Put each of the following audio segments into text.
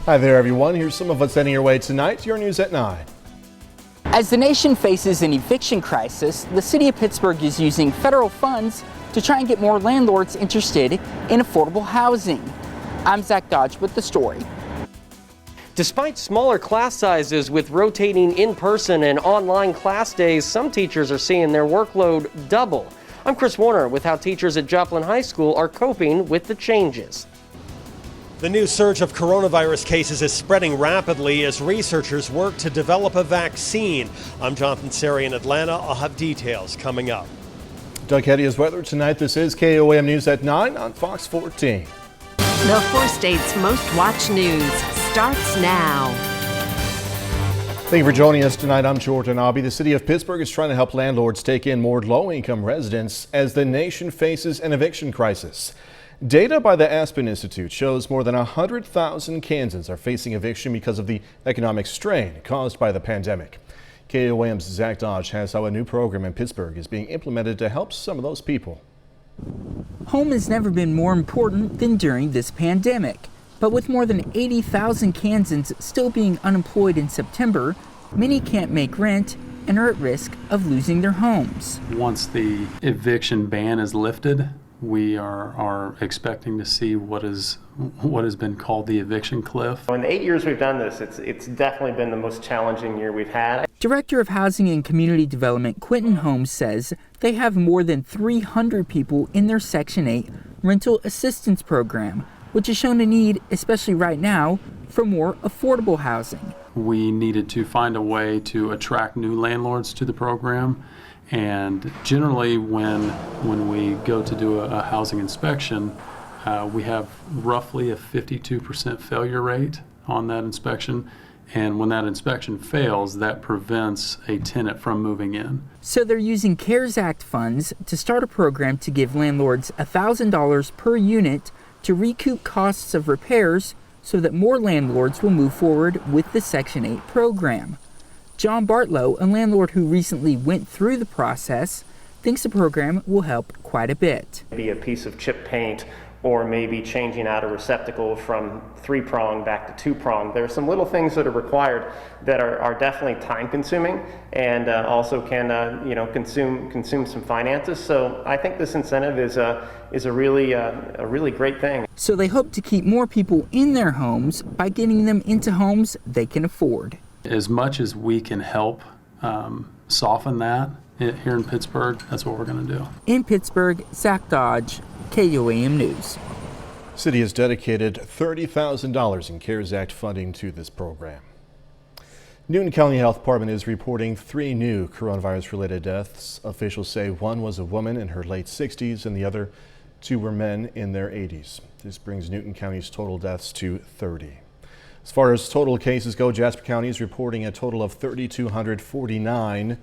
Hi there, everyone. Here's some of what's heading your way tonight. Your news at 9. As the nation faces an eviction crisis, the city of Pittsburgh is using federal funds to try and get more landlords interested in affordable housing. I'm Zach Dodge with the story. Despite smaller class sizes with rotating in-person and online class days, some teachers are seeing their workload double. I'm Chris Warner with how teachers at Joplin High School are coping with the changes. The new surge of coronavirus cases is spreading rapidly as researchers work to develop a vaccine. I'm Jonathan Seri in Atlanta. I'll have details coming up. Doug Hetty is weather tonight. This is KOAM News at 9 on Fox 14. The 4 states' most watched news starts now. Thank you for joining us tonight. I'm Jordan Abby. The city of Pittsburgh is trying to help landlords take in more low-income residents as the nation faces an eviction crisis. Data by the Aspen Institute shows more than 100,000 Kansans are facing eviction because of the economic strain caused by the pandemic. KOAM's Zach Dodge has how a new program in Pittsburgh is being implemented to help some of those people. Home has never been more important than during this pandemic. But with more than 80,000 Kansans still being unemployed in September, many can't make rent and are at risk of losing their homes. Once the eviction ban is lifted, we are expecting to see what has been called the eviction cliff. In the 8 years we've done this, it's definitely been the most challenging year we've had. Director of Housing and Community Development Quentin Holmes says they have more than 300 people in their Section 8 rental assistance program, which has shown a need, especially right now, for more affordable housing. We needed to find a way to attract new landlords to the program, and generally when we go to do a housing inspection, we have roughly a 52% failure rate on that inspection. And when that inspection fails, that prevents a tenant from moving in. So they're using CARES Act funds to start a program to give landlords $1,000 per unit to recoup costs of repairs so that more landlords will move forward with the Section 8 program. John Bartlow, a landlord who recently went through the process, thinks the program will help quite a bit. Maybe a piece of chip paint, or maybe changing out a receptacle from 3-prong back to 2-prong. There are some little things that are required that are definitely time consuming and also can consume some finances. So I think this incentive is a really great thing. So they hope to keep more people in their homes by getting them into homes they can afford. As much as we can help soften that here in Pittsburgh, that's what we're going to do. In Pittsburgh, Zach Dodge, KOAM News. City has dedicated $30,000 in CARES Act funding to this program. Newton County Health Department is reporting 3 new coronavirus-related deaths. Officials say one was a woman in her late 60s and the other 2 were men in their 80s. This brings Newton County's total deaths to 30. As far as total cases go, Jasper County is reporting a total of 3,249.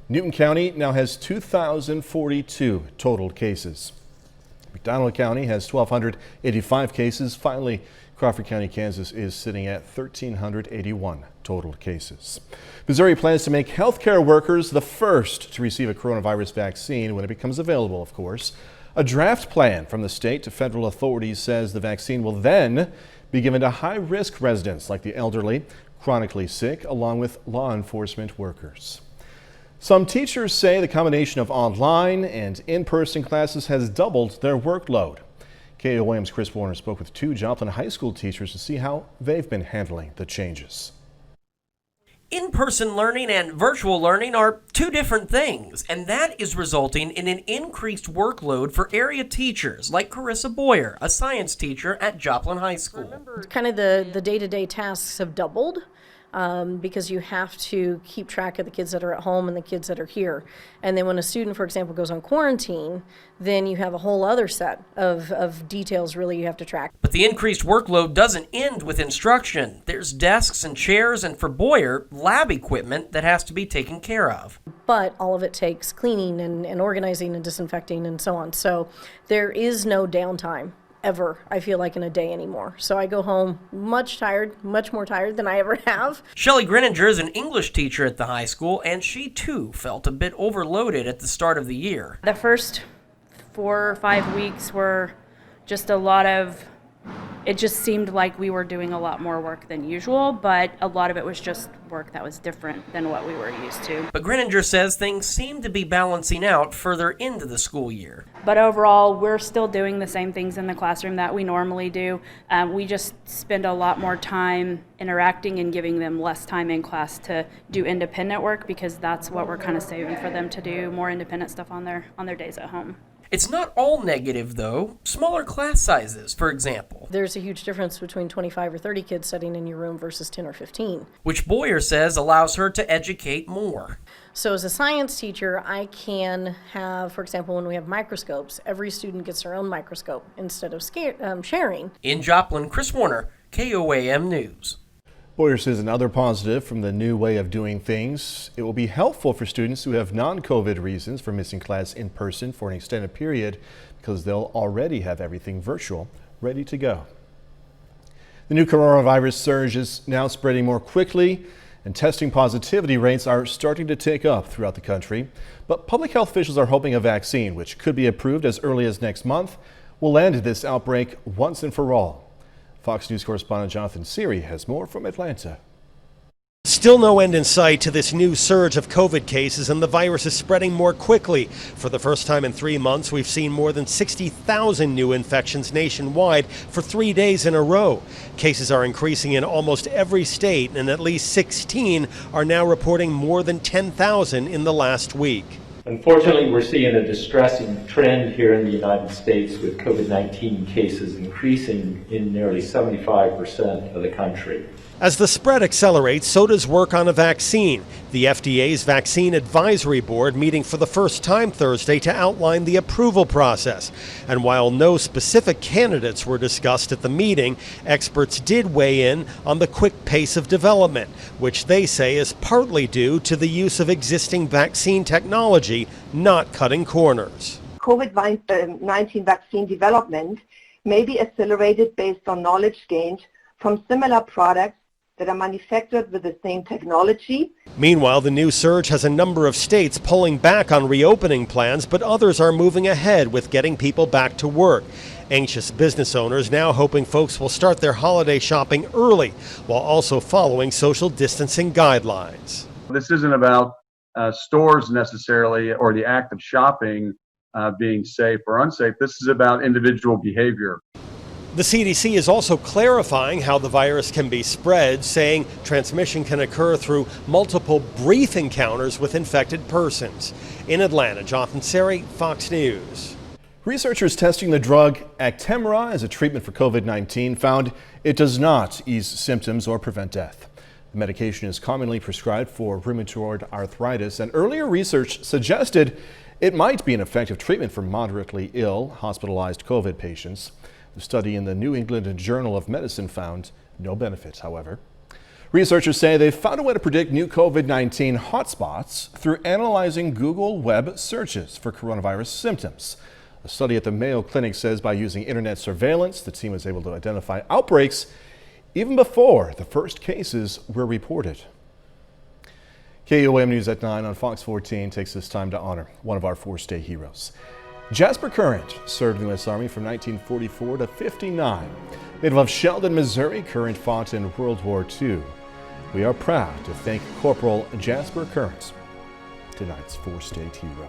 Newton County now has 2,042 total cases. McDonald County has 1,285 cases. Finally, Crawford County, Kansas is sitting at 1,381 total cases. Missouri plans to make healthcare workers the first to receive a coronavirus vaccine when it becomes available, of course. A draft plan from the state to federal authorities says the vaccine will then be given to high-risk residents like the elderly, chronically sick, along with law enforcement workers. Some teachers say the combination of online and in-person classes has doubled their workload. KOAM's Chris Warner spoke with 2 Joplin High School teachers to see how they've been handling the changes. In-person learning and virtual learning are 2 different things, and that is resulting in an increased workload for area teachers like Carissa Boyer, a science teacher at Joplin High School. Kind of the day-to-day tasks have doubled. Because you have to keep track of the kids that are at home and the kids that are here. And then when a student, for example, goes on quarantine, then you have a whole other set of details really you have to track. But the increased workload doesn't end with instruction. There's desks and chairs, and for Boyer, lab equipment that has to be taken care of. But all of it takes cleaning and organizing and disinfecting and so on. So there is no downtime ever, I feel like, in a day anymore. So I go home much more tired than I ever have. Shelley Greninger is an English teacher at the high school, and she too felt a bit overloaded at the start of the year. The first 4 or 5 weeks were just a lot of it just seemed like we were doing a lot more work than usual, but a lot of it was just work that was different than what we were used to. But Greninger says things seem to be balancing out further into the school year. But overall, we're still doing the same things in the classroom that we normally do. We just spend a lot more time interacting and giving them less time in class to do independent work, because that's what we're kind of saving for them to do, more independent stuff on their days at home. It's not all negative, though. Smaller class sizes, for example. There's a huge difference between 25 or 30 kids sitting in your room versus 10 or 15. Which Boyer says allows her to educate more. So as a science teacher, I can have, for example, when we have microscopes, every student gets their own microscope instead of sharing. In Joplin, Chris Warner, KOAM News. Boyer says another positive from the new way of doing things, it will be helpful for students who have non-COVID reasons for missing class in person for an extended period, because they'll already have everything virtual ready to go. The new coronavirus surge is now spreading more quickly, and testing positivity rates are starting to tick up throughout the country. But public health officials are hoping a vaccine, which could be approved as early as next month, will end this outbreak once and for all. Fox News correspondent Jonathan Seary has more from Atlanta. Still no end in sight to this new surge of COVID cases, and the virus is spreading more quickly. For the first time in 3 months, we've seen more than 60,000 new infections nationwide for 3 days in a row. Cases are increasing in almost every state, and at least 16 are now reporting more than 10,000 in the last week. Unfortunately, we're seeing a distressing trend here in the United States, with COVID-19 cases increasing in nearly 75% of the country. As the spread accelerates, so does work on a vaccine. The FDA's Vaccine Advisory Board meeting for the first time Thursday to outline the approval process. And while no specific candidates were discussed at the meeting, experts did weigh in on the quick pace of development, which they say is partly due to the use of existing vaccine technology, not cutting corners. COVID-19 vaccine development may be accelerated based on knowledge gained from similar products that are manufactured with the same technology. Meanwhile, the new surge has a number of states pulling back on reopening plans, but others are moving ahead with getting people back to work. Anxious business owners now hoping folks will start their holiday shopping early, while also following social distancing guidelines. This isn't about stores necessarily, or the act of shopping being safe or unsafe. This is about individual behavior. The CDC is also clarifying how the virus can be spread, saying transmission can occur through multiple brief encounters with infected persons. In Atlanta, Jonathan Seary, Fox News. Researchers testing the drug Actemra as a treatment for COVID-19 found it does not ease symptoms or prevent death. The medication is commonly prescribed for rheumatoid arthritis, and earlier research suggested it might be an effective treatment for moderately ill, hospitalized COVID patients. The study in the New England Journal of Medicine found no benefits, however. Researchers say they've found a way to predict new COVID-19 hotspots through analyzing Google web searches for coronavirus symptoms. A study at the Mayo Clinic says by using internet surveillance, the team was able to identify outbreaks even before the first cases were reported. KOAM News at 9 on Fox 14 takes this time to honor one of our 4 state heroes. Jasper Current served in the U.S. Army from 1944 to 59. Native of Sheldon, Missouri, Current fought in World War II. We are proud to thank Corporal Jasper Current, tonight's 4 state hero.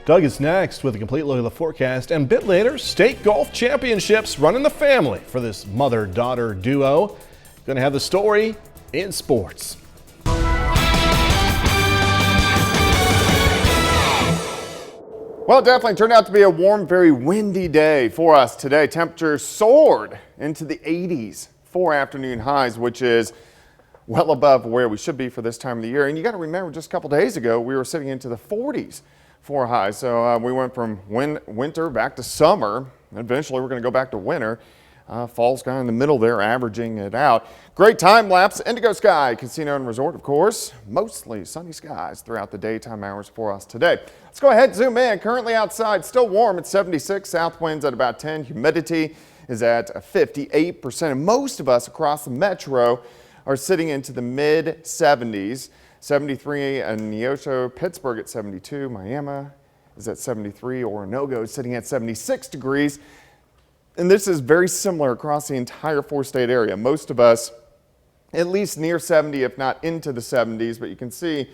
Doug is next with a complete look at the forecast, and a bit later, state golf championships running the family for this mother-daughter duo. Going to have the story in sports. Well, it definitely turned out to be a warm, very windy day for us today. Temperatures soared into the 80s for afternoon highs, which is well above where we should be for this time of the year. And you got to remember, just a couple days ago, we were sitting into the 40s for highs. So we went from winter back to summer. Eventually, we're going to go back to winter. Fall's kind of in the middle there, averaging it out. Great time lapse, Indigo Sky Casino and Resort, of course. Mostly sunny skies throughout the daytime hours for us today. Let's go ahead and zoom in. Currently outside, still warm at 76, south winds at about 10. Humidity is at 58%. And most of us across the metro are sitting into the mid 70s. 73 in Neosho, Pittsburgh at 72, Miami is at 73, Orinoco is sitting at 76 degrees. And this is very similar across the entire four-state area. Most of us at least near 70, if not into the 70s, but you can see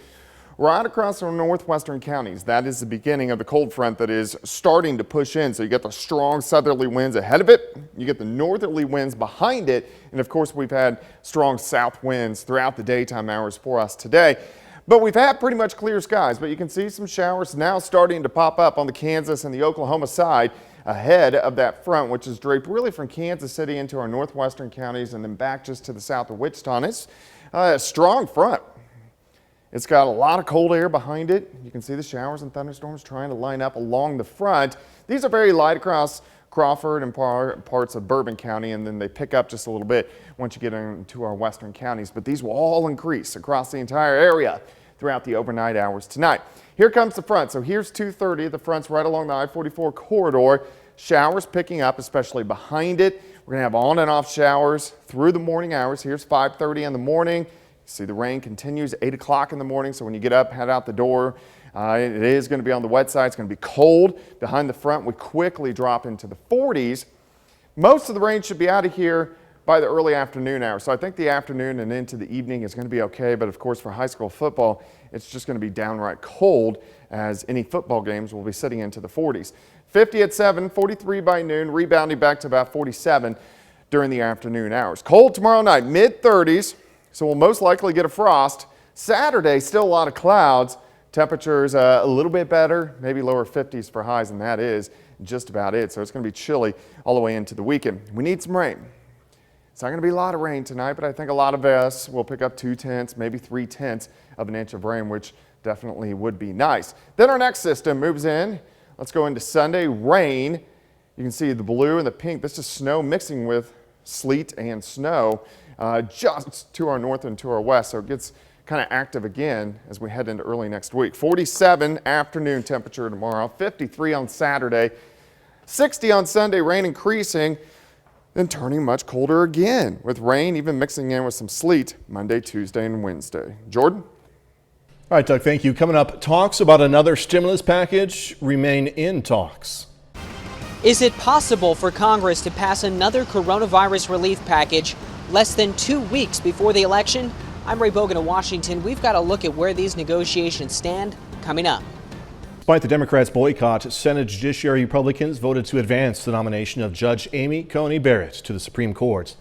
right across our northwestern counties, that is the beginning of the cold front that is starting to push in. So you get the strong southerly winds ahead of it, you get the northerly winds behind it, and of course we've had strong south winds throughout the daytime hours for us today. But we've had pretty much clear skies, but you can see some showers now starting to pop up on the Kansas and the Oklahoma side ahead of that front, which is draped really from Kansas City into our northwestern counties and then back just to the south of Wichita. And it's a strong front. It's got a lot of cold air behind it. You can see the showers and thunderstorms trying to line up along the front. These are very light across Crawford and parts of Bourbon County, and then they pick up just a little bit once you get into our western counties. But these will all increase across the entire area throughout the overnight hours tonight. Here comes the front. So here's 230. The front's right along the I-44 corridor. Showers picking up, especially behind it. We're going to have on and off showers through the morning hours. Here's 5:30 in the morning. See the rain continues 8 o'clock in the morning. So when you get up, head out the door, it is going to be on the wet side. It's going to be cold. Behind the front, we quickly drop into the 40s. Most of the rain should be out of here by the early afternoon hours. So I think the afternoon and into the evening is going to be okay. But of course, for high school football, it's just going to be downright cold, as any football games will be sitting into the 40s. 50 at 7, 43 by noon, rebounding back to about 47 during the afternoon hours. Cold tomorrow night, mid-30s, so we'll most likely get a frost. Saturday, still a lot of clouds. Temperatures a little bit better, maybe lower 50s for highs, and that is just about it. So it's going to be chilly all the way into the weekend. We need some rain. It's not going to be a lot of rain tonight, but I think a lot of us will pick up 2/10, maybe 3/10 of an inch of rain, which definitely would be nice. Then our next system moves in. Let's go into Sunday. Rain. You can see the blue and the pink. This is snow mixing with sleet and snow just to our north and to our west. So it gets kind of active again as we head into early next week. 47 afternoon temperature tomorrow, 53 on Saturday, 60 on Sunday, rain increasing, then turning much colder again with rain even mixing in with some sleet Monday, Tuesday, and Wednesday. Jordan? All right, Doug, thank you. Coming up, talks about another stimulus package remain in talks. Is it possible for Congress to pass another coronavirus relief package less than 2 weeks before the election? I'm Ray Bogan in Washington. We've got a look at where these negotiations stand coming up. Despite the Democrats' boycott, Senate Judiciary Republicans voted to advance the nomination of Judge Amy Coney Barrett to the Supreme Court.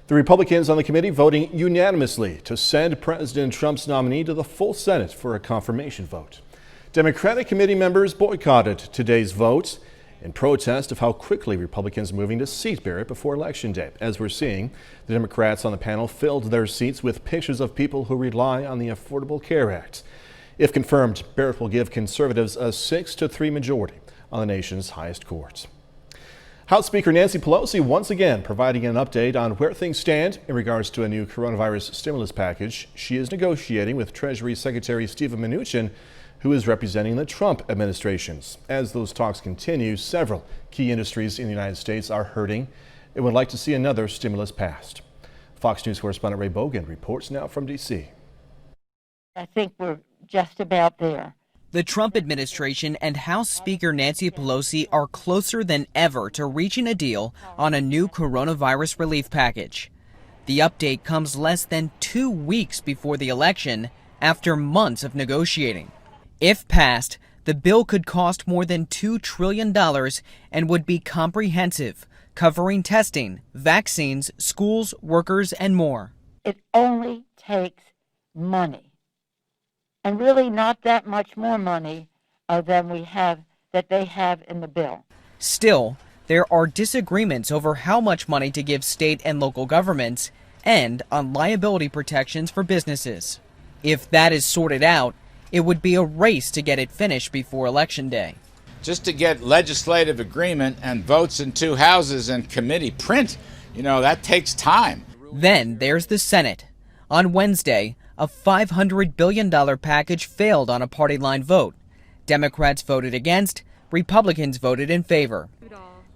The Republicans on the committee voting unanimously to send President Trump's nominee to the full Senate for a confirmation vote. Democratic committee members boycotted today's vote in protest of how quickly Republicans are moving to seat Barrett before Election Day. As we're seeing, the Democrats on the panel filled their seats with pictures of people who rely on the Affordable Care Act. If confirmed, Barrett will give conservatives a 6-3 majority on the nation's highest court. House Speaker Nancy Pelosi once again providing an update on where things stand in regards to a new coronavirus stimulus package. She is negotiating with Treasury Secretary Steven Mnuchin, who is representing the Trump administrations. As those talks continue, several key industries in the United States are hurting and would like to see another stimulus passed. Fox News correspondent Ray Bogan reports now from D.C. I think we're just about there. The Trump administration and House Speaker Nancy Pelosi are closer than ever to reaching a deal on a new coronavirus relief package. The update comes less than 2 weeks before the election, after months of negotiating. If passed, the bill could cost more than $2 trillion and would be comprehensive, covering testing, vaccines, schools, workers, and more. It only takes money. And really not that much more money than they have in the bill. Still, there are disagreements over how much money to give state and local governments and on liability protections for businesses. If that is sorted out, it would be a race to get it finished before Election Day. Just to get legislative agreement and votes in 2 houses and committee print, that takes time. Then there's the Senate. On Wednesday, a $500 billion package failed on a party line vote. Democrats voted against, Republicans voted in favor.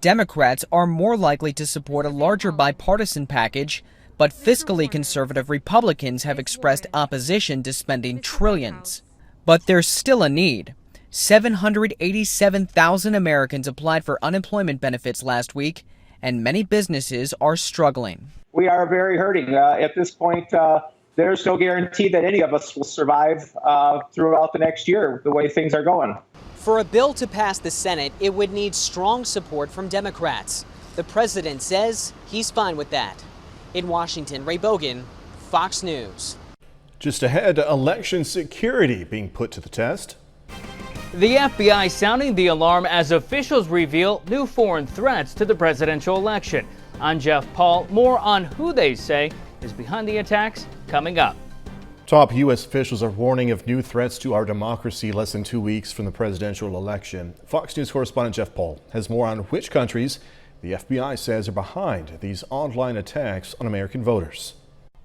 Democrats are more likely to support a larger bipartisan package, but fiscally conservative Republicans have expressed opposition to spending trillions. But there's still a need. 787,000 Americans applied for unemployment benefits last week, and many businesses are struggling. We are very hurting. At this point, there's no guarantee that any of us will survive throughout the next year the way things are going. For a bill to pass the Senate, it would need strong support from Democrats. The president says he's fine with that. In Washington, Ray Bogan, Fox News. Just ahead, election security being put to the test. The FBI sounding the alarm as officials reveal new foreign threats to the presidential election. I'm Jeff Paul. More on who they say is behind the attacks coming up. Top U.S. officials are warning of new threats to our democracy less than 2 weeks from the presidential election. Fox News correspondent Jeff Paul has more on which countries the FBI says are behind these online attacks on American voters.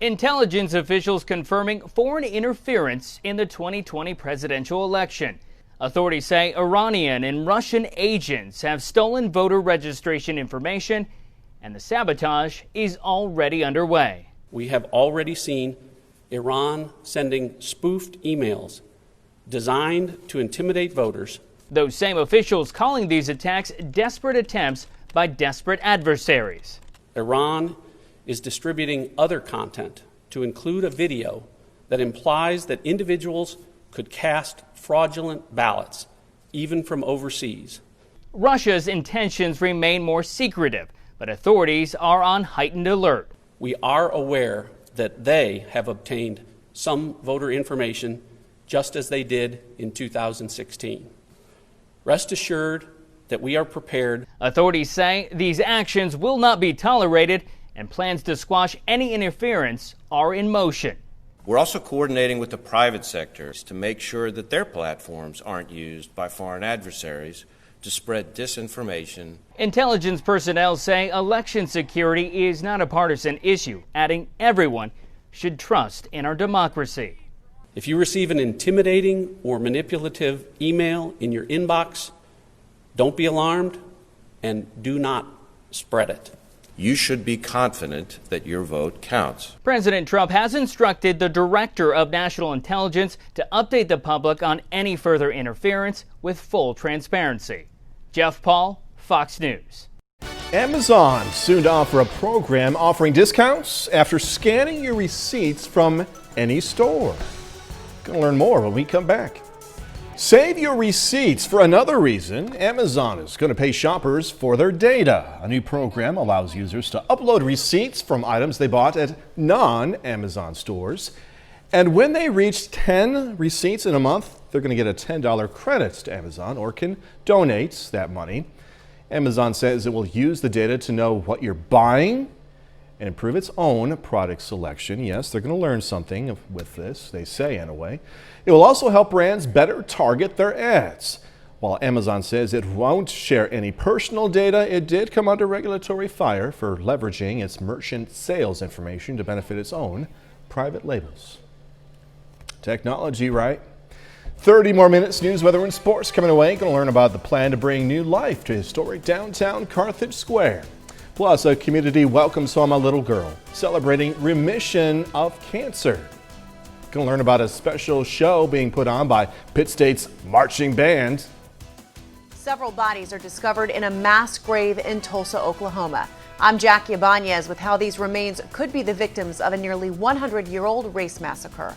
Intelligence officials confirming foreign interference in the 2020 presidential election. Authorities say Iranian and Russian agents have stolen voter registration information, and the sabotage is already underway. We have already seen Iran sending spoofed emails designed to intimidate voters. Those same officials calling these attacks desperate attempts by desperate adversaries. Iran is distributing other content to include a video that implies that individuals could cast fraudulent ballots, even from overseas. Russia's intentions remain more secretive, but authorities are on heightened alert. We are aware that they have obtained some voter information just as they did in 2016. Rest assured that we are prepared. Authorities say these actions will not be tolerated and plans to squash any interference are in motion. We're also coordinating with the private sector to make sure that their platforms aren't used by foreign adversaries to spread disinformation. Intelligence personnel say election security is not a partisan issue, adding everyone should trust in our democracy. If you receive an intimidating or manipulative email in your inbox, don't be alarmed and do not spread it. You should be confident that your vote counts. President Trump has instructed the Director of National Intelligence to update the public on any further interference with full transparency. Jeff Paul, Fox News. Amazon soon to offer a program offering discounts after scanning your receipts from any store. Gonna learn more when we come back. Save your receipts for another reason. Amazon is going to pay shoppers for their data. A new program allows users to upload receipts from items they bought at non-Amazon stores. And when they reach 10 receipts in a month, they're going to get a $10 credit to Amazon or can donate that money. Amazon says it will use the data to know what you're buying and improve its own product selection. Yes, they're going to learn something with this, they say anyway. It will also help brands better target their ads. While Amazon says it won't share any personal data, it did come under regulatory fire for leveraging its merchant sales information to benefit its own private labels. Technology, right? 30 more minutes, news, weather, and sports coming away. Going to learn about the plan to bring new life to historic downtown Carthage Square. Plus, a community welcomes home a little girl celebrating remission of cancer. Going to learn about a special show being put on by Pitt State's marching band. Several bodies are discovered in a mass grave in Tulsa, Oklahoma. I'm Jackie Ibanez with how these remains could be the victims of a nearly 100-year-old race massacre.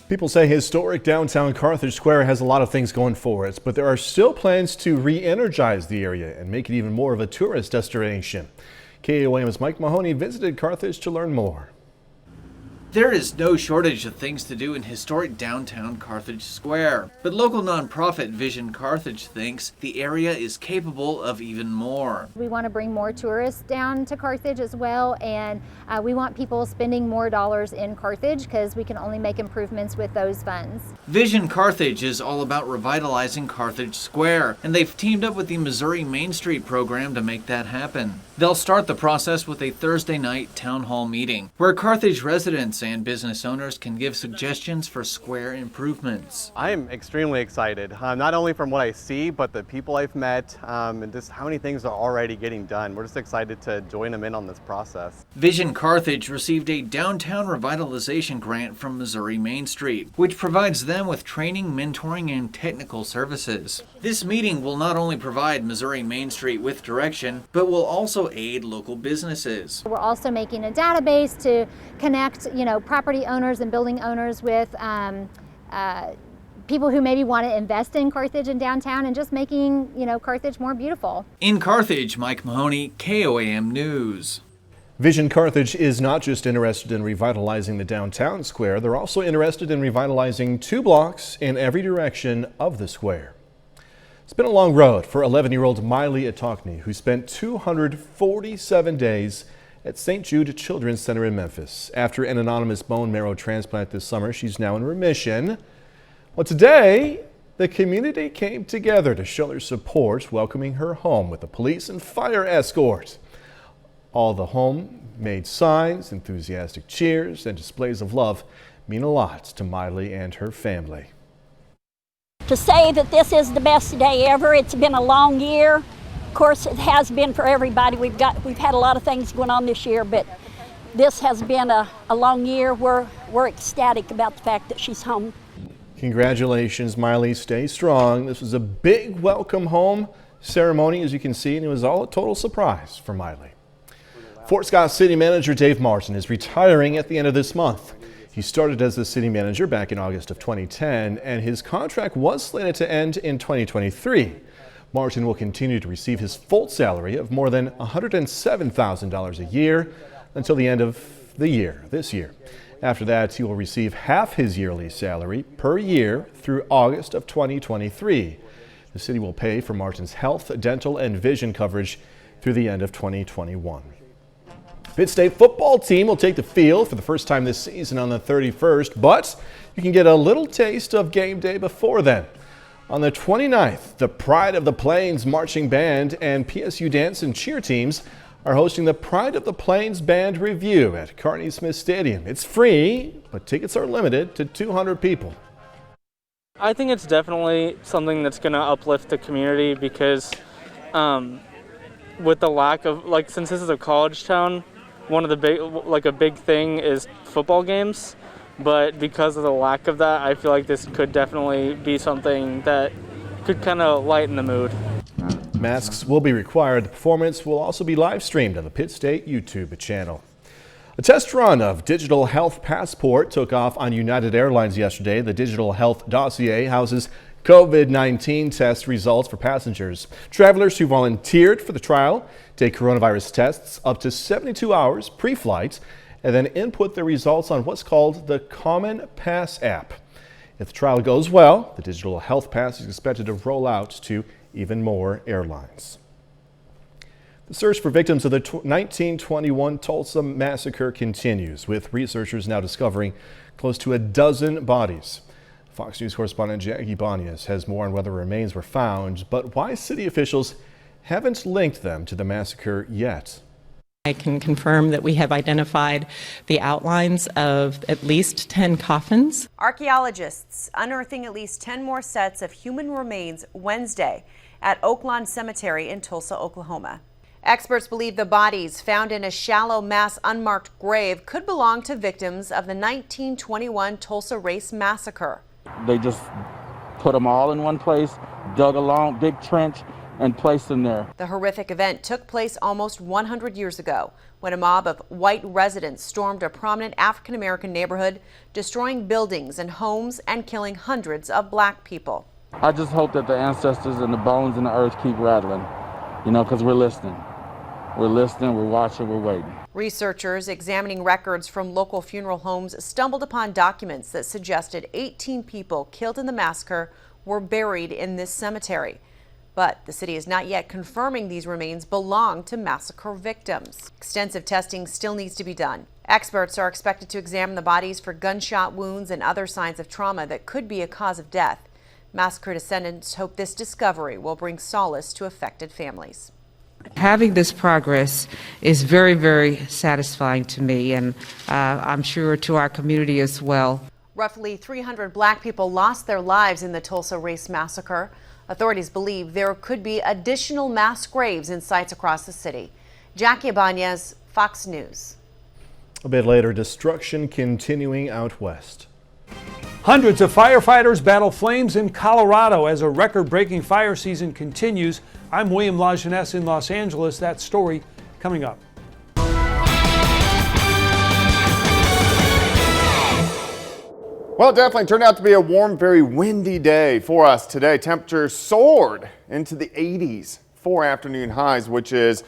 People say historic downtown Carthage Square has a lot of things going for it, but there are still plans to re-energize the area and make it even more of a tourist destination. KOAM's Mike Mahoney visited Carthage to learn more. There is no shortage of things to do in historic downtown Carthage Square, but local nonprofit Vision Carthage thinks the area is capable of even more. We want to bring more tourists down to Carthage as well, and we want people spending more dollars in Carthage because we can only make improvements with those funds. Vision Carthage is all about revitalizing Carthage Square, and they've teamed up with the Missouri Main Street program to make that happen. They'll start the process with a Thursday night town hall meeting, where Carthage residents residents and business owners can give suggestions for square improvements. I am extremely excited, not only from what I see, but the people I've met, and just how many things are already getting done. We're just excited to join them in on this process. Vision Carthage received a downtown revitalization grant from Missouri Main Street, which provides them with training, mentoring, and technical services. This meeting will not only provide Missouri Main Street with direction, but will also aid local businesses. We're also making a database to connect, property owners and building owners with people who maybe want to invest in Carthage and downtown, and just making, Carthage more beautiful. In Carthage, Mike Mahoney, KOAM News. Vision Carthage is not just interested in revitalizing the downtown square, they're also interested in revitalizing 2 blocks in every direction of the square. It's been a long road for 11-year-old Miley Atokny, who spent 247 days at St. Jude Children's Center in Memphis. After an anonymous bone marrow transplant this summer, she's now in remission. Well, today, the community came together to show their support, welcoming her home with a police and fire escort. All the homemade signs, enthusiastic cheers, and displays of love mean a lot to Miley and her family. To say that this is the best day ever, it's been a long year. Of course, it has been for everybody. We've had a lot of things going on this year, but this has been a long year. We're ecstatic about the fact that she's home. Congratulations, Miley. Stay strong. This was a big welcome home ceremony, as you can see, and it was all a total surprise for Miley. Fort Scott City Manager Dave Martin is retiring at the end of this month. He started as the city manager back in August of 2010, and his contract was slated to end in 2023. Martin will continue to receive his full salary of more than $107,000 a year until the end of the year, this year. After that, he will receive half his yearly salary per year through August of 2023. The city will pay for Martin's health, dental, and vision coverage through the end of 2021. Pitt State football team will take the field for the first time this season on the 31st, but you can get a little taste of game day before then. On the 29th, the Pride of the Plains Marching Band and PSU Dance and Cheer teams are hosting the Pride of the Plains Band Review at Carney Smith Stadium. It's free, but tickets are limited to 200 people. I think it's definitely something that's going to uplift the community because with the lack of, since this is a college town, one of the a big thing is football games. But because of the lack of that, I feel like this could definitely be something that could kind of lighten the mood. Masks will be required. The performance will also be live streamed on the Pitt State YouTube channel. A test run of Digital Health Passport took off on United Airlines yesterday. The Digital Health Dossier houses COVID-19 test results for passengers. Travelers who volunteered for the trial take coronavirus tests up to 72 hours pre-flight and then input their results on what's called the Common Pass app. If the trial goes well, the Digital Health Pass is expected to roll out to even more airlines. The search for victims of the 1921 Tulsa massacre continues, with researchers now discovering close to a dozen bodies. Fox News correspondent Jackie Bonias has more on whether remains were found, but why city officials haven't linked them to the massacre yet. I can confirm that we have identified the outlines of at least 10 coffins. Archaeologists unearthing at least 10 more sets of human remains Wednesday at Oaklawn Cemetery in Tulsa, Oklahoma. Experts believe the bodies found in a shallow mass unmarked grave could belong to victims of the 1921 Tulsa Race Massacre. They just put them all in one place, dug a long, big trench, and placed them there. The horrific event took place almost 100 years ago when a mob of white residents stormed a prominent African-American neighborhood, destroying buildings and homes and killing hundreds of black people. I just hope that the ancestors and the bones in the earth keep rattling, because we're listening. We're listening, we're watching, we're waiting. Researchers examining records from local funeral homes stumbled upon documents that suggested 18 people killed in the massacre were buried in this cemetery. But the city is not yet confirming these remains belong to massacre victims. Extensive testing still needs to be done. Experts are expected to examine the bodies for gunshot wounds and other signs of trauma that could be a cause of death. Massacre descendants hope this discovery will bring solace to affected families. Having this progress is very, very satisfying to me, and I'm sure to our community as well. Roughly 300 black people lost their lives in the Tulsa race massacre. Authorities believe there could be additional mass graves in sites across the city. Jackie Ibanez, Fox News. A bit later, destruction continuing out west. Hundreds of firefighters battle flames in Colorado as a record-breaking fire season continues. I'm William LaJeunesse in Los Angeles. That story coming up. Well, it definitely turned out to be a warm, very windy day for us today. Temperatures soared into the 80s, 4 afternoon highs, which is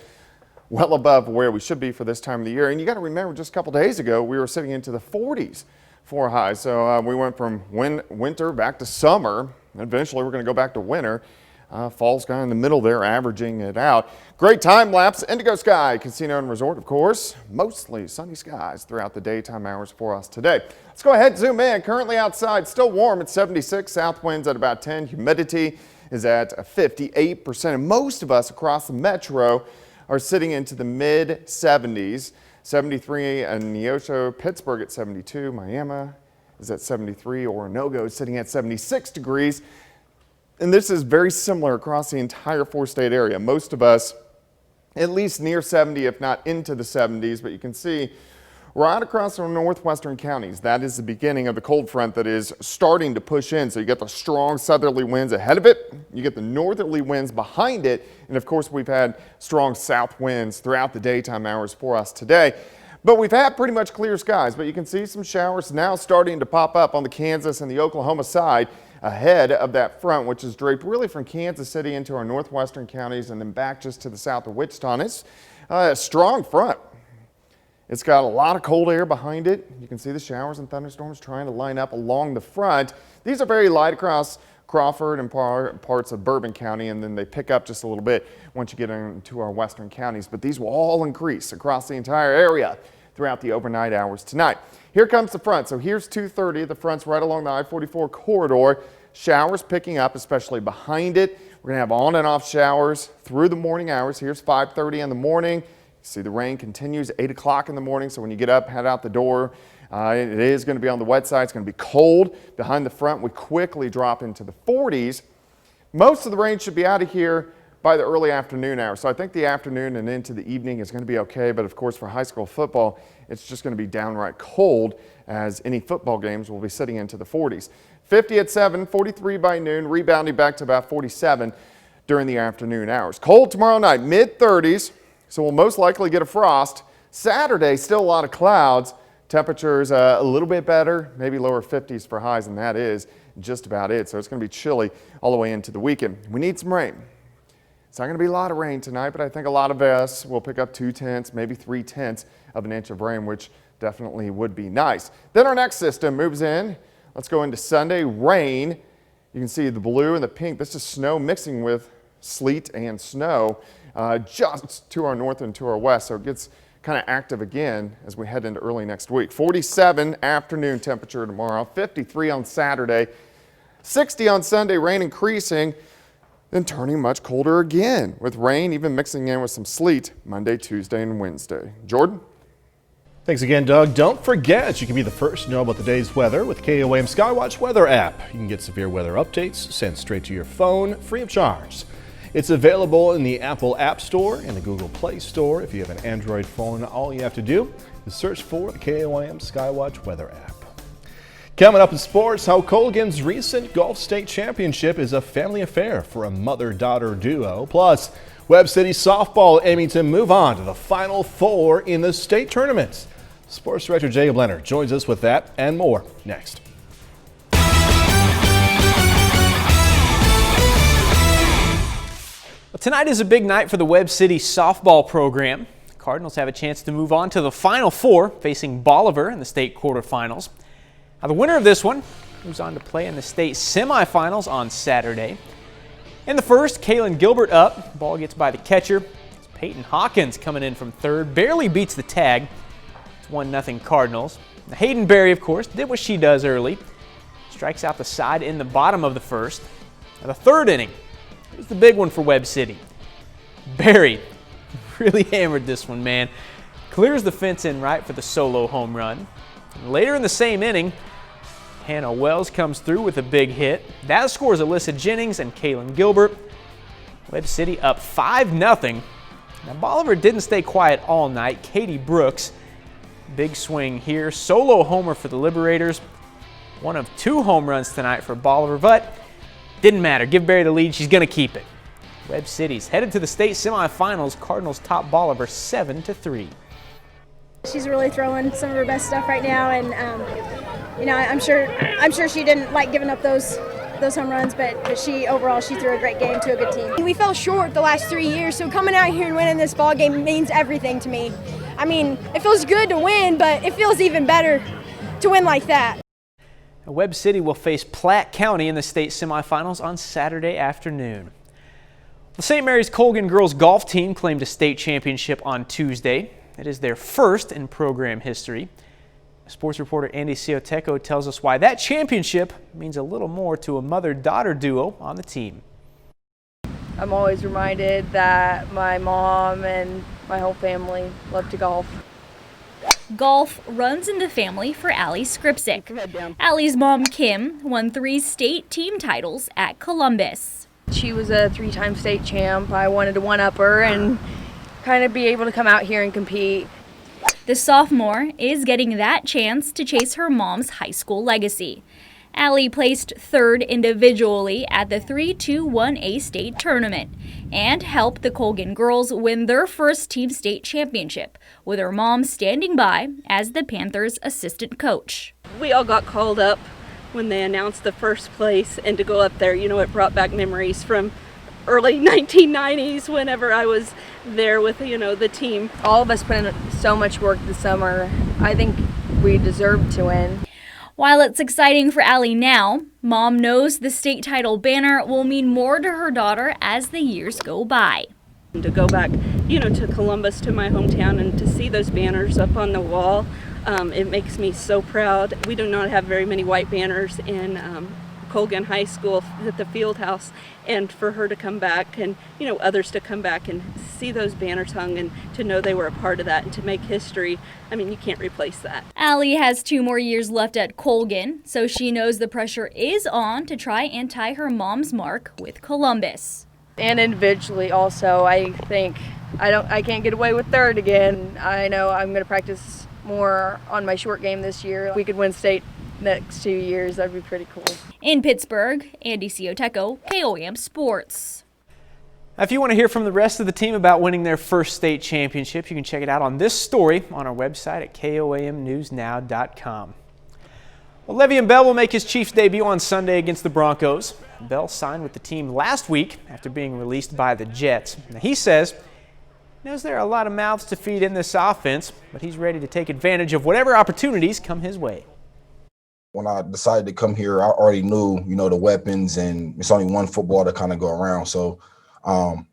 well above where we should be for this time of the year. And you got to remember, just a couple days ago, we were sitting into the 40s for highs. So we went from winter back to summer. Eventually, we're going to go back to winter. Fall's kind of in the middle there, averaging it out. Great time lapse, Indigo Sky Casino and Resort, of course. Mostly sunny skies throughout the daytime hours for us today. Let's go ahead and zoom in. Currently outside, still warm at 76. South winds at about 10. Humidity is at 58%. And most of us across the metro are sitting into the mid 70s. 73 in Neosho, Pittsburgh at 72. Miami is at 73. Oronogo is sitting at 76 degrees. And this is very similar across the entire 4-state area. Most of us at least near 70, if not into the 70s, but you can see right across our northwestern counties, that is the beginning of the cold front that is starting to push in. So you get the strong southerly winds ahead of it, you get the northerly winds behind it, and of course we've had strong south winds throughout the daytime hours for us today. But we've had pretty much clear skies, but you can see some showers now starting to pop up on the Kansas and the Oklahoma side ahead of that front, which is draped really from Kansas City into our northwestern counties and then back just to the south of Wichita. And it's a strong front. It's got a lot of cold air behind it. You can see the showers and thunderstorms trying to line up along the front. These are very light across Crawford and parts of Bourbon County, and then they pick up just a little bit once you get into our western counties. But these will all increase across the entire area throughout the overnight hours tonight. Here comes the front. So here's 2:30. The front's right along the I-44 corridor. Showers picking up, especially behind it. We're going to have on and off showers through the morning hours. Here's 5:30 in the morning. You see the rain continues 8 o'clock in the morning. So when you get up, head out the door, it is going to be on the wet side. It's going to be cold. Behind the front, we quickly drop into the 40s. Most of the rain should be out of here by the early afternoon hours. So I think the afternoon and into the evening is going to be okay. But of course, for high school football, it's just going to be downright cold, as any football games will be sitting into the 40s. 50 at 7, 43 by noon, rebounding back to about 47 during the afternoon hours. Cold tomorrow night, mid 30s, so we'll most likely get a frost. Saturday, still a lot of clouds. Temperatures a little bit better, maybe lower 50s for highs, and that is just about it. So it's going to be chilly all the way into the weekend. We need some rain. It's not going to be a lot of rain tonight, but I think a lot of us will pick up 2/10, maybe 3/10 of an inch of rain, which definitely would be nice. Then our next system moves in. Let's go into Sunday. Rain. You can see the blue and the pink. This is snow mixing with sleet and snow just to our north and to our west. So it gets kind of active again as we head into early next week. 47 afternoon temperature tomorrow. 53 on Saturday. 60 on Sunday. Rain increasing. Then turning much colder again with rain even mixing in with some sleet Monday, Tuesday, and Wednesday. Jordan? Thanks again, Doug. Don't forget, you can be the first to know about the day's weather with KOAM Skywatch Weather app. You can get severe weather updates sent straight to your phone, free of charge. It's available in the Apple App Store and the Google Play Store. If you have an Android phone, all you have to do is search for the KOAM Skywatch Weather app. Coming up in sports, how Colgan's recent Gulf State Championship is a family affair for a mother-daughter duo. Plus, Webb City softball aiming to move on to the Final Four in the state tournament. Sports Director Jacob Leonard joins us with that and more next. Well, tonight is a big night for the Webb City softball program. The Cardinals have a chance to move on to the Final Four, facing Bolivar in the state quarterfinals. Now, the winner of this one moves on to play in the state semifinals on Saturday. In the first, Kaylin Gilbert up. Ball gets by the catcher. It's Peyton Hawkins coming in from third. Barely beats the tag. It's 1-0 Cardinals. Now, Hayden Berry, of course, did what she does early. Strikes out the side in the bottom of the first. Now, the third inning was the big one for Webb City. Berry really hammered this one, man. Clears the fence in right for the solo home run. Later in the same inning, Hannah Wells comes through with a big hit. That scores Alyssa Jennings and Kaylin Gilbert. Webb City up 5-0. Now Bolivar didn't stay quiet all night. Katie Brooks, big swing here. Solo homer for the Liberators. One of 2 home runs tonight for Bolivar, but didn't matter. Give Barry the lead. She's going to keep it. Webb City's headed to the state semifinals. Cardinals top Bolivar 7-3. She's really throwing some of her best stuff right now, and you know, I'm sure she didn't like giving up those home runs, but she overall threw a great game to a good team. We fell short the last 3 years, so coming out here and winning this ball game means everything to me. I mean, it feels good to win, but it feels even better to win like that. Webb City will face Platte County in the state semifinals on Saturday afternoon. The St. Mary's Colgan girls golf team claimed a state championship on Tuesday. It is their first in program history. Sports reporter Andy Cioteco tells us why that championship means a little more to a mother-daughter duo on the team. I'm always reminded that my mom and my whole family love to golf. Golf runs in the family for Allie Skripczyk. Allie's mom, Kim, won 3 state team titles at Columbus. She was a 3-time state champ. I wanted to one-up her and kind of be able to come out here and compete. The sophomore is getting that chance to chase her mom's high school legacy. Allie placed 3rd individually at the 3-2-1A state tournament and helped the Colgan girls win their first team state championship, with her mom standing by as the Panthers' assistant coach. We all got called up when they announced the first place, and to go up there, you know, it brought back memories from early 1990s whenever I was there with, you know, the team. All of us put in so much work this summer. I think we deserve to win. While it's exciting for Allie now, Mom knows the state title banner will mean more to her daughter as the years go by. To go back, you know, to Columbus, to my hometown, and to see those banners up on the wall, it makes me so proud. We do not have very many white banners in Colgan High School at the field house, and for her to come back and, you know, others to come back and see those banners hung and to know they were a part of that and to make history, I mean, you can't replace that. Allie has 2 more years left at Colgan, so she knows the pressure is on to try and tie her mom's mark with Columbus. And individually also, I think I can't get away with 3rd again. I know I'm going to practice more on my short game this year. We could win state next 2 years. That'd be pretty cool. In Pittsburgh, Andy Cioteco, KOAM Sports. Now, if you want to hear from the rest of the team about winning their first state championship, you can check it out on this story on our website at KOAMnewsnow.com. Well, Le'Veon Bell will make his Chiefs debut on Sunday against the Broncos. Bell signed with the team last week after being released by the Jets. Now, he says he knows there are a lot of mouths to feed in this offense, but he's ready to take advantage of whatever opportunities come his way. When I decided to come here, I already knew, you know, the weapons, and it's only one football to kind of go around. So, you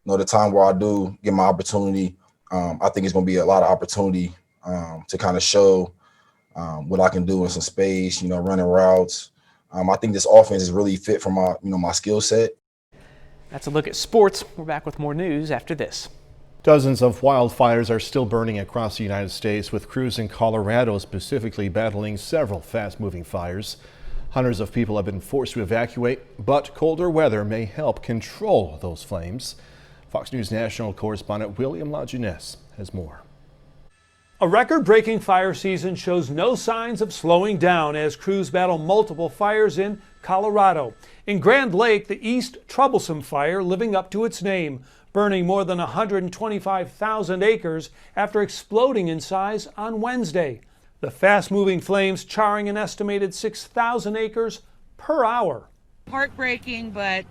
know, the time where I do get my opportunity, I think it's going to be a lot of opportunity to kind of show what I can do in some space, you know, running routes. I think this offense is really fit for my, you know, my skill set. That's a look at sports. We're back with more news after this. Dozens of wildfires are still burning across the United States, with crews in Colorado specifically battling several fast-moving fires. Hundreds of people have been forced to evacuate, but colder weather may help control those flames. Fox News national correspondent William LaJeunesse has more. A record-breaking fire season shows no signs of slowing down as crews battle multiple fires in Colorado. In Grand Lake, the East Troublesome Fire living up to its name, burning more than 125,000 acres after exploding in size on Wednesday. The fast-moving flames charring an estimated 6,000 acres per hour. Heartbreaking, but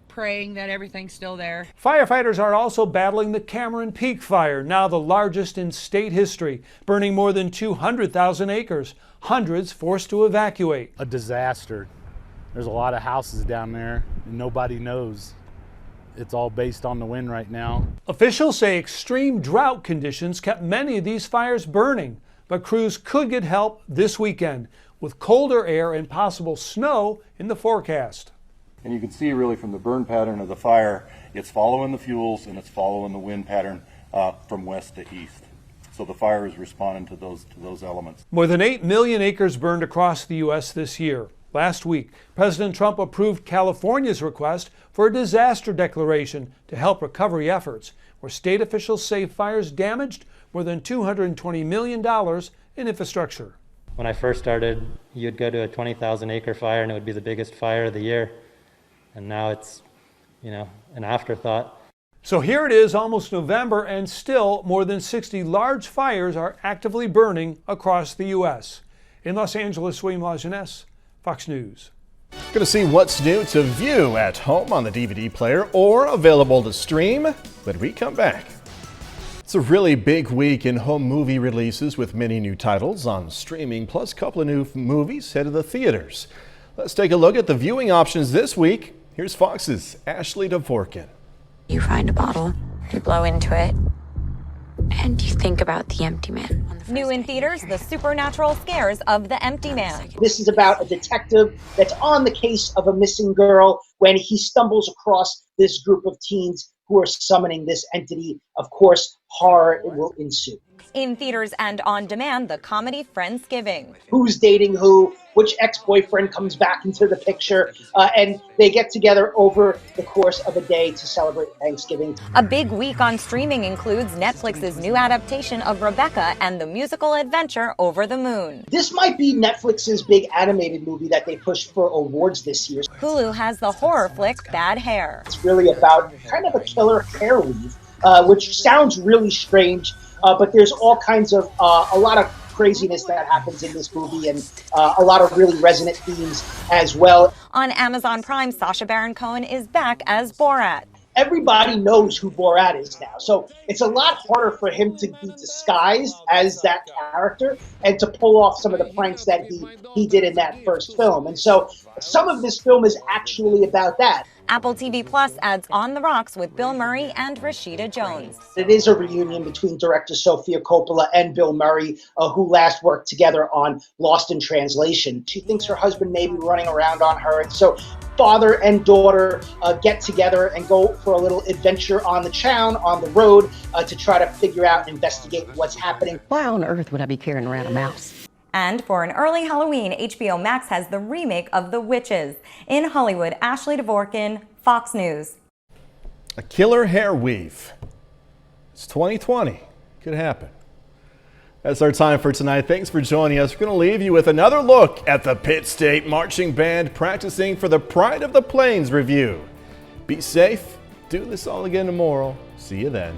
praying that everything's still there. Firefighters are also battling the Cameron Peak Fire, now the largest in state history, burning more than 200,000 acres. Hundreds forced to evacuate. A disaster. There's a lot of houses down there, and nobody knows. It's all based on the wind right now. Officials say extreme drought conditions kept many of these fires burning, but crews could get help this weekend with colder air and possible snow in the forecast. And you can see really from the burn pattern of the fire, it's following the fuels and it's following the wind pattern from west to east. So the fire is responding to those elements. More than 8 million acres burned across the U.S. this year. Last week, President Trump approved California's request for a disaster declaration to help recovery efforts, where state officials say fires damaged more than $220 million in infrastructure. When I first started, you'd go to a 20,000 acre fire and it would be the biggest fire of the year. And now it's, an afterthought. So here it is, almost November, and still more than 60 large fires are actively burning across the U.S. In Los Angeles, William LaJeunesse, Fox News. Going to see what's new to view at home on the DVD player or available to stream when we come back. It's a really big week in home movie releases with many new titles on streaming, plus a couple of new movies headed to the theaters. Let's take a look at the viewing options this week. Here's Fox's Ashley Dvorkin. You find a bottle, you blow into it, and you think about the empty man. New in theaters, the supernatural scares of the empty man. This is about a detective that's on the case of a missing girl when he stumbles across this group of teens who are summoning this entity. Of course, horror will ensue. In theaters and on demand, the comedy Friendsgiving. Who's dating who, which ex-boyfriend comes back into the picture, and they get together over the course of a day to celebrate Thanksgiving. A big week on streaming includes Netflix's new adaptation of Rebecca and the musical adventure Over the Moon. This might be Netflix's big animated movie that they pushed for awards this year. Hulu has the horror flick Bad Hair. It's really about kind of a killer hair weave, which sounds really strange. But there's all kinds of, a lot of craziness that happens in this movie and a lot of really resonant themes as well. On Amazon Prime, Sacha Baron Cohen is back as Borat. Everybody knows who Borat is now, so it's a lot harder for him to be disguised as that character and to pull off some of the pranks that he did in that first film. And so some of this film is actually about that. Apple TV Plus adds On the Rocks with Bill Murray and Rashida Jones. It is a reunion between director Sofia Coppola and Bill Murray, who last worked together on Lost in Translation. She thinks her husband may be running around on her, and so father and daughter get together and go for a little adventure on the town, on the road, to try to figure out and investigate what's happening. Why on earth would I be carrying around a mouse? And for an early Halloween, HBO Max has the remake of The Witches. In Hollywood, Ashley Dvorkin, Fox News. A killer hair weave. It's 2020. Could happen. That's our time for tonight. Thanks for joining us. We're going to leave you with another look at the Pitt State Marching Band practicing for the Pride of the Plains review. Be safe. Do this all again tomorrow. See you then.